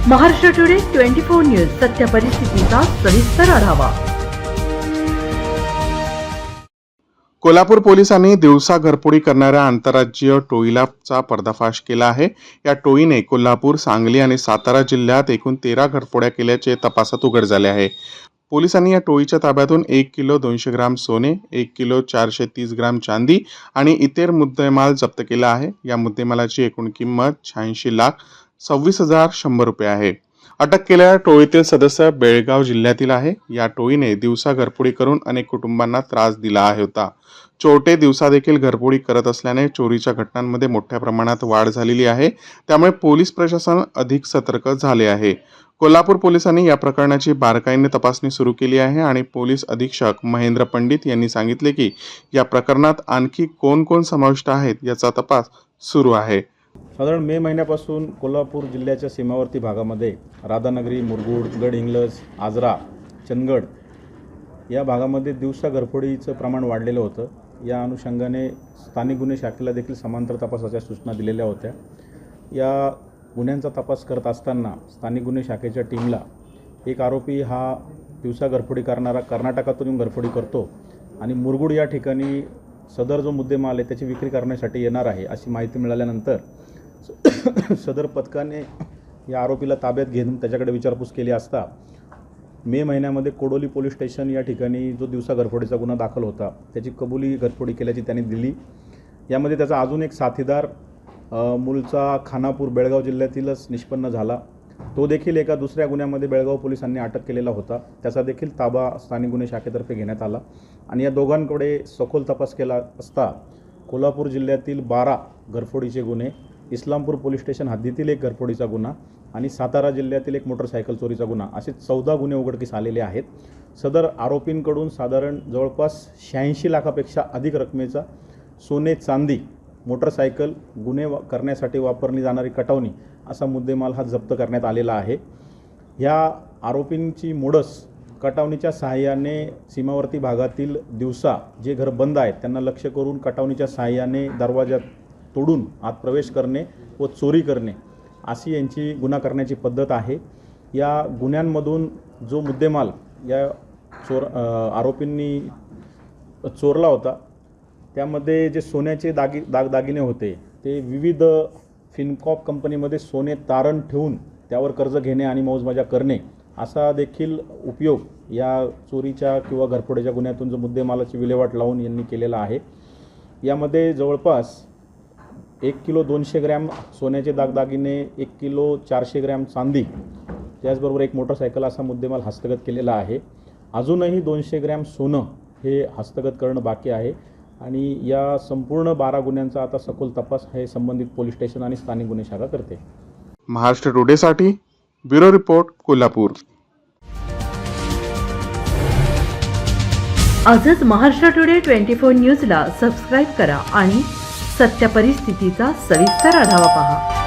Maharashtra today 24 news सत्य परिस्थितीचा सविस्तर आढावा। कोल्हापूर पोलिसांनी दिवसा घरफोडी करणाऱ्या आंतरराज्यीय टोळीचा पर्दाफाश केला आहे। या टोळीने कोल्हापूर, सांगली आणि सातारा जिल्ह्यात एकूण 13 घरफोड्या केल्याचे तपासात उघड झाले आहे। पोलिसांनी या टोळीच्या ताब्यातून 1 किलो 200 ग्राम सोने, 1 किलो 430 ग्राम चांदी आणि इतर मुद्देमाल जप्त केला आहे। या मुद्देमालाची एकूण किंमत 86,26,100 रुपये आहे। अटक केलेल्या टोळीतील सदस्य बेळगाव जिल्ह्यातील आहे। या टोळीने दिवसा घरफोडी करून अनेक कुटुंबांना त्रास दिला होता। चोरटे दिवसा देखील घरफोडी करत असल्याने चोरीच्या घटनांमध्ये मोठ्या प्रमाणात वाढ झालेली आहे। त्यामुळे पोलीस प्रशासन अधिक सतर्क झाले आहे। कोल्हापूर पोलिसांनी या प्रकरणाची बारकाईने तपासणी सुरू केली आहे आणि पोलीस अधीक्षक महेंद्र पंडित यांनी सांगितले की या प्रकरणात आणखी कोण समाविष्ट आहेत याचा तपास सुरू आहे। साधारण मे महिन्यापासून कोल्हापूर जिल्ह्याच्या सीमावर्ती भागामध्ये राधानगरी, मुरगुड, गडहिंग्लज, आजरा, चंदगड या भागामध्ये दिवसा घरफोडीचं प्रमाण वाढलेलं होतं। या अनुषंगाने स्थानिक गुन्हे शाखेला देखील समांतर तपासाच्या सूचना दिलेल्या होत्या। या गुन्ह्यांचा तपास करत असताना स्थानिक गुन्हे शाखेच्या टीमला एक आरोपी हा दिवसा घरफोडी करणारा कर्नाटकातून घरफोडी करतो आणि मुरगुड या ठिकाणी सदर जो मुद्देमाल आहे त्याची विक्री करण्यासाठी येणार आहे अशी माहिती मिळाल्यानंतर सदर पथकाने या आरोपीला ताब्यात घेऊन त्याच्याकडे विचारपूस केली असता मे महिन्यामध्ये कोडोली पोलीस स्टेशन या ठिकाणी जो दिवसा घरफोडीचा गुन्हा दाखल होता त्याची कबुली घरफोडी केल्याची त्यांनी दिली। यामध्ये त्याचा अजून एक साथीदार मूळचा खानापूर बेळगाव जिल्ह्यातीलच निष्पन्न झाला। तो देखील एका दुसऱ्या गुन्ह्यामध्ये बेळगाव पोलिसांनी अटक केलेला होता। त्याचा देखील ताबा स्थानिक गुन्हे शाखेतर्फे घेण्यात आला आणि या दोघांकडे सखोल तपास केला असता कोल्हापूर जिल्ह्यातील 12 घरफोडीचे गुन्हे, इस्लामपूर पोलीस स्टेशन हद्दीतील एक घरफोडीचा गुन्हा आणि सातारा जिल्ह्यातील एक मोटरसायकल चोरीचा गुन्हा असे 14 गुन्हे उघडकीस आलेले आहेत। सदर आरोपींकडून साधारण जवळपास 86 लाखापेक्षा अधिक रकमेचा सोने, चांदी, मोटरसायकल, गुन्हे करण्यासाठी वापरली जाणारी कटावणी असा मुद्देमाल हा जप्त करण्यात आलेला आहे। ह्या आरोपींची मोडस कटावणीच्या सहाय्याने सीमावर्ती भागातील दिवसा जे घर बंद आहेत त्यांना लक्ष्य करून कटावणीच्या सहाय्याने दरवाजा तोडून आत प्रवेश करणे व चोरी करणे अशी यांची गुन्हा करण्याची पद्धत आहे। या गुन्ह्यांमधून जो मुद्देमाल या आरोपींनी चोरला होता त्यामध्ये जे सोन्याचे दागिने होते ते विविध फिनकॉप कंपनीमध्ये सोने तारण ठेवून त्यावर कर्ज घेणे आणि मौजमजा करणे असा देखील उपयोग या चोरीच्या किंवा घरफोडीच्या गुन्ह्यातून जो मुद्देमालाची विल्हेवाट लावून यांनी केलेला आहे। यामध्ये जवळपास 1 किलो 200 ग्रॅम सोन्याचे दागिने, 1 किलो 400 ग्रॅम चांदी, त्याचबरोबर एक मोटरसायकल असा मुद्देमाल हस्तगत केलेला आहे। अजूनही 200 ग्रॅम सोनं हे हस्तगत करणं बाकी आहे आणि या संपूर्ण 12 गुन्ह्यांचा आता सखोल तपास हे संबंधित पोलीस स्टेशन आणि स्थानिक गुन्हे शाखा करते। महाराष्ट्र टुडेसाठी ब्युरो रिपोर्ट, कोल्हापूर। आजच महाराष्ट्र टुडे 24 न्यूजला सबस्क्राईब करा आणि सत्य परिस्थितीचा सविस्तर आढावा पहा।